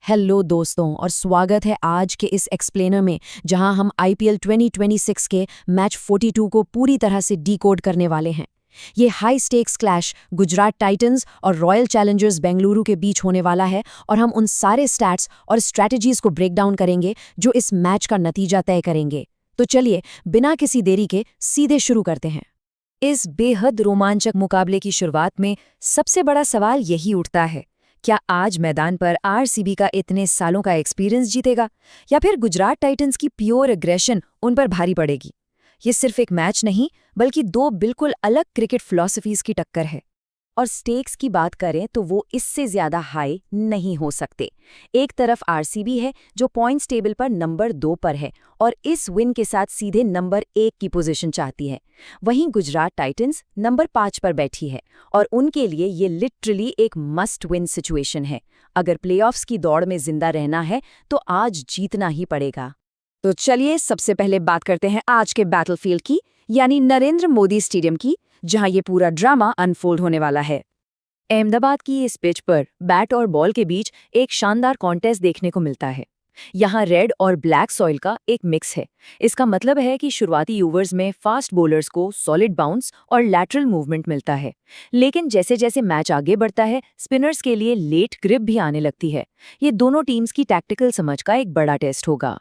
Hello दोस्तों और स्वागत है आज के इस एक्सप्लेनर में जहां हम आईपीएल 2026 के मैच 42 को पूरी तरह से डीकोड करने वाले हैं। ये high stakes clash Gujarat Titans और रॉयल चैलेंजर्स बेंगलुरु के बीच होने वाला है और हम उन सारे स्टैट्स और स्ट्रैटेजीज को ब्रेक डाउन करेंगे जो इस मैच का नतीजा तय करेंगे। तो चलिए बिना किसी देरी के सीधे शुरू करते हैं। इस बेहद रोमांचक मुकाबले की शुरुआत में सबसे बड़ा सवाल यही उठता है, क्या आज मैदान पर आरसीबी का इतने सालों का एक्सपीरियंस जीतेगा या फिर गुजरात टाइटंस की प्योर एग्रेशन उन पर भारी पड़ेगी। ये सिर्फ एक मैच नहीं बल्कि दो बिल्कुल अलग क्रिकेट फिलॉसफीज की टक्कर है। और स्टेक्स की बात करें तो वो इससे ज्यादा हाई नहीं हो सकते। एक तरफ आरसीबी है जो पॉइंट्स टेबल पर नंबर 2 पर है और इस विन के साथ सीधे नंबर 1 की पोजीशन चाहती है। वहीं गुजरात टाइटंस नंबर 5 पर बैठी है और उनके लिए ये लिटरली एक मस्ट विन सिचुएशन है। अगर प्लेऑफ्स की दौड़ में जिंदा रहना है तो आज जीतना ही पड़ेगा। तो चलिए सबसे पहले बात करते हैं आज के बैटलफील्ड की, यानी नरेंद्र मोदी स्टेडियम की, जहां ये पूरा ड्रामा अनफोल्ड होने वाला है। अहमदाबाद की इस पिच पर बैट और बॉल के बीच एक शानदार कॉन्टेस्ट देखने को मिलता है। यहाँ रेड और ब्लैक सॉइल का एक मिक्स है। इसका मतलब है कि शुरुआती ओवर्स में फास्ट बॉलर्स को सॉलिड बाउंस और लैटरल मूवमेंट मिलता है, लेकिन जैसे जैसे मैच आगे बढ़ता है स्पिनर्स के लिए लेट ग्रिप भी आने लगती है। ये दोनों टीम्स की टैक्टिकल समझ का एक बड़ा टेस्ट होगा।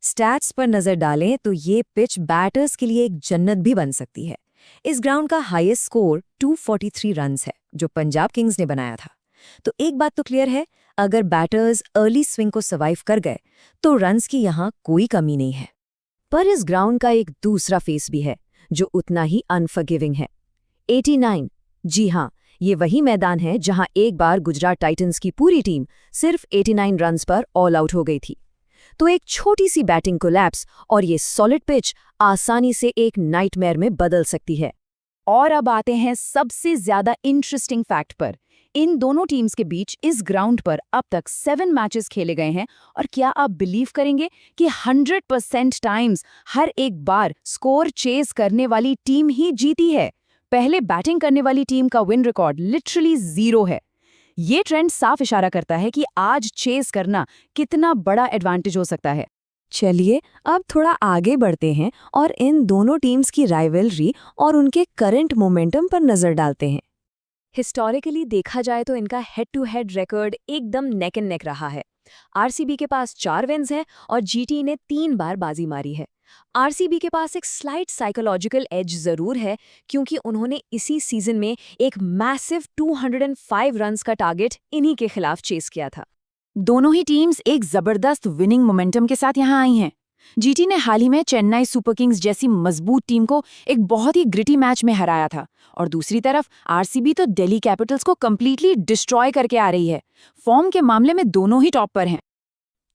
स्टैट्स पर नजर डालें तो ये पिच बैटर्स के लिए एक जन्नत भी बन सकती है। इस ग्राउंड का हाईएस्ट स्कोर 243 रन्स है जो पंजाब किंग्स ने बनाया था। तो एक बात तो क्लियर है, अगर बैटर्स अर्ली स्विंग को सर्वाइव कर गए तो रन्स की यहाँ कोई कमी नहीं है। पर इस ग्राउंड का एक दूसरा फेस भी है जो उतना ही अनफॉरगिविंग है। 89, जी हाँ, ये वही मैदान है जहां एक बार गुजरात टाइटंस की पूरी टीम सिर्फ 89 रन्स पर ऑल आउट हो गई थी। तो एक छोटी सी बैटिंग कोलैप्स और ये सॉलिड पिच आसानी से एक नाइटमेयर में बदल सकती है। और अब आते हैं सबसे ज्यादा इंटरेस्टिंग फैक्ट पर। इन दोनों टीम्स के बीच इस ग्राउंड पर अब तक 7 मैचेस खेले गए हैं और क्या आप बिलीव करेंगे कि 100% टाइम्स हर एक बार स्कोर चेज करने वाली टीम ही जीती है। पहले बैटिंग करने वाली टीम का विन रिकॉर्ड लिटरली 0 है। ये ट्रेंड साफ इशारा करता है कि आज चेस करना कितना बड़ा एडवांटेज हो सकता है। चलिए अब थोड़ा आगे बढ़ते हैं और इन दोनों टीम्स की राइवलरी और उनके करंट मोमेंटम पर नजर डालते हैं। हिस्टोरिकली देखा जाए तो इनका हेड टू हेड रिकॉर्ड एकदम नेक एंड नेक रहा है। आरसीबी के पास 4 विन्स हैं और जीटी ने 3 बार बाजी मारी है। आरसीबी के पास एक स्लाइट साइकोलॉजिकल एज जरूर है क्योंकि उन्होंने इसी सीजन में एक मैसिव 205 रन्स का टारगेट इन्हीं के खिलाफ चेस किया था। दोनों ही टीम्स एक जबरदस्त विनिंग मोमेंटम के साथ यहां आई हैं। जीटी ने हाल ही में चेन्नई सुपर किंग्स जैसी मजबूत टीम को एक बहुत ही ग्रिटी मैच में हराया था और दूसरी तरफ आरसीबी तो दिल्ली कैपिटल्स को कंप्लीटली डिस्ट्रॉय करके आ रही है। फॉर्म के मामले में दोनों ही टॉप पर हैं।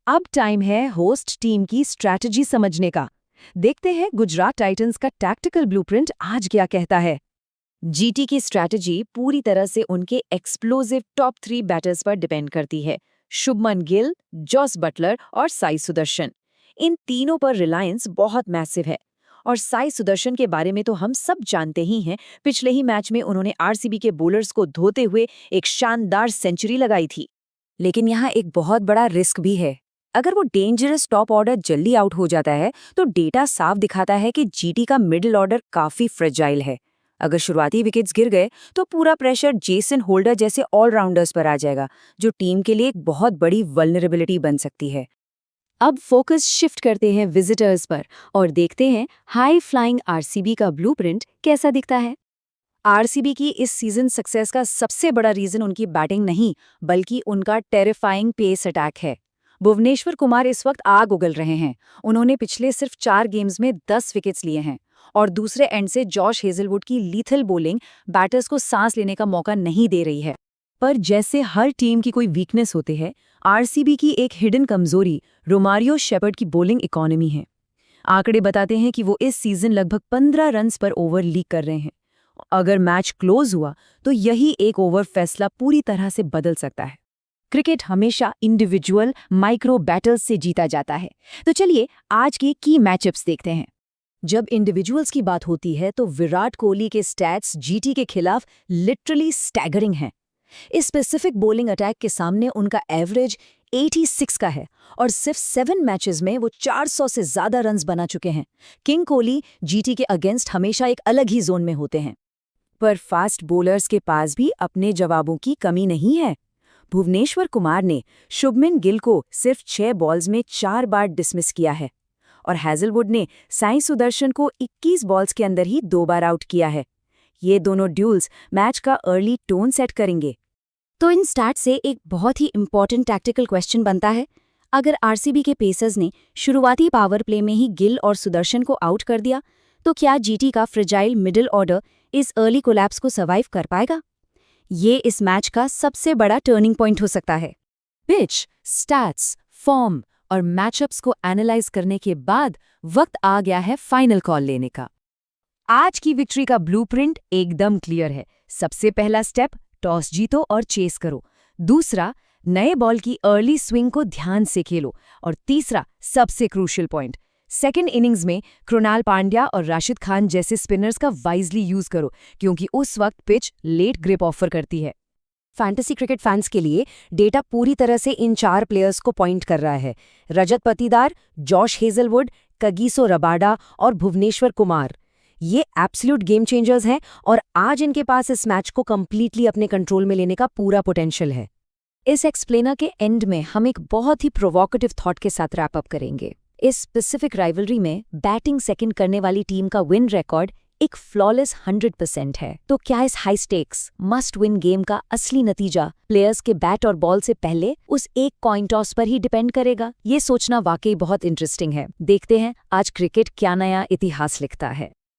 अब टाइम है होस्ट टीम की स्ट्रैटेजी समझने का। देखते हैं गुजरात टाइटंस का टैक्टिकल ब्लूप्रिंट आज क्या कहता है। जीटी की स्ट्रैटेजी पूरी तरह से उनके एक्सप्लोसिव टॉप 3 बैटर्स पर डिपेंड करती है, शुभमन गिल, जॉस बटलर और साई सुदर्शन। इन तीनों पर रिलायंस बहुत मैसिव है और साई सुदर्शन के बारे में तो हम सब जानते ही हैं। पिछले ही मैच में उन्होंने आरसीबी के बॉलर्स को धोते हुए एक शानदार सेंचुरी लगाई थी। लेकिन यहाँ एक बहुत बड़ा रिस्क भी है। अगर वो डेंजरस टॉप ऑर्डर जल्दी आउट हो जाता है तो डेटा साफ दिखाता है कि जीटी का मिडिल ऑर्डर काफी फ्रेजाइल है। अगर शुरुआती विकेट्स गिर गए तो पूरा प्रेशर जेसन होल्डर जैसे ऑलराउंडर्स पर आ जाएगा, जो टीम के लिए एक बहुत बड़ी वल्नरेबिलिटी बन सकती है। अब फोकस शिफ्ट करते हैं विजिटर्स पर और देखते हैं हाई फ्लाइंग आरसीबी का ब्लूप्रिंट कैसा दिखता है। आरसीबी की इस सीजन सक्सेस का सबसे बड़ा रीजन उनकी बैटिंग नहीं बल्कि उनका टेरिफाइंग पेस अटैक है। भुवनेश्वर कुमार इस वक्त आग उगल रहे हैं। उन्होंने पिछले सिर्फ 4 गेम्स में 10 विकेट्स लिए हैं और दूसरे एंड से जॉश हेजलवुड की लीथल बॉलिंग बैटर्स को सांस लेने का मौका नहीं दे रही है। पर जैसे हर टीम की कोई वीकनेस होती है, आरसीबी की एक हिडन कमजोरी रोमारियो शेपर्ड की बॉलिंग इकोनॉमी है। आंकड़े बताते हैं कि वो इस सीजन लगभग 15 रन्स पर ओवर लीक कर रहे हैं। अगर मैच क्लोज हुआ तो यही एक ओवर फैसला पूरी तरह से बदल सकता है। क्रिकेट हमेशा इंडिविजुअल माइक्रो बैटल्स से जीता जाता है। तो चलिए आज के की मैचअप्स देखते हैं। जब इंडिविजुअल्स की बात होती है तो विराट कोहली के स्टैट्स जीटी के खिलाफ लिटरली स्टैगरिंग हैं। इस स्पेसिफिक बॉलिंग अटैक के सामने उनका एवरेज 86 का है और सिर्फ 7 मैचेस में वो 400 से ज्यादा रन्स बना चुके हैं। किंग कोहली जीटी के अगेंस्ट हमेशा एक अलग ही जोन में होते हैं। पर फास्ट बॉलर्स के पास भी अपने जवाबों की कमी नहीं है। भुवनेश्वर कुमार ने शुभमन गिल को सिर्फ 6 बॉल्स में 4 बार डिसमिस किया है और हैजलवुड ने साई सुदर्शन को 21 बॉल्स के अंदर ही 2 बार आउट किया है। ये दोनों ड्यूल्स मैच का अर्ली टोन सेट करेंगे। तो इन स्टैट से एक बहुत ही इंपॉर्टेंट टैक्टिकल क्वेश्चन बनता है, अगर आरसीबी के पेसर्स ने शुरुआती पावर प्ले में ही गिल और सुदर्शन को आउट कर दिया, तो क्या जीटी का फ्रेजाइल मिडिल ऑर्डर इस अर्ली कोलैप्स को सर्वाइव कर पाएगा? ये इस मैच का सबसे बड़ा टर्निंग पॉइंट हो सकता है। पिच, स्टैट्स, फॉर्म और मैचअप्स को एनालाइज करने के बाद वक्त आ गया है फाइनल कॉल लेने का। आज की विक्ट्री का ब्लूप्रिंट एकदम क्लियर है। सबसे पहला स्टेप, टॉस जीतो और चेस करो। दूसरा, नए बॉल की अर्ली स्विंग को ध्यान से खेलो। और तीसरा, सबसे क्रूशियल पॉइंट, सेकेंड इनिंग्स में कृणाल पांड्या और राशिद खान जैसे स्पिनर्स का वाइजली यूज करो, क्योंकि उस वक्त पिच लेट ग्रिप ऑफर करती है। फैंटेसी क्रिकेट फैंस के लिए डेटा पूरी तरह से इन 4 प्लेयर्स को पॉइंट कर रहा है: रजत पटीदार, जॉश हेजलवुड, कगिसो रबाडा और भुवनेश्वर कुमार। ये एब्सोल्यूट गेम चेंजर्स हैं और आज इनके पास इस मैच को कंप्लीटली अपने कंट्रोल में लेने का पूरा पोटेंशियल है। इस एक्सप्लेनर के एंड में हम एक बहुत ही प्रोवोकेटिव थॉट के साथ रैप अप करेंगे। इस स्पेसिफिक राइवलरी में बैटिंग सेकंड करने वाली टीम का विन रिकॉर्ड एक फ्लॉलेस 100% है। तो क्या इस high stakes must win game का असली नतीजा प्लेयर्स के बैट और बॉल से पहले उस एक कॉइन टॉस पर ही डिपेंड करेगा? ये सोचना वाकई बहुत इंटरेस्टिंग है। देखते हैं आज क्रिकेट क्या नया इतिहास लिखता है।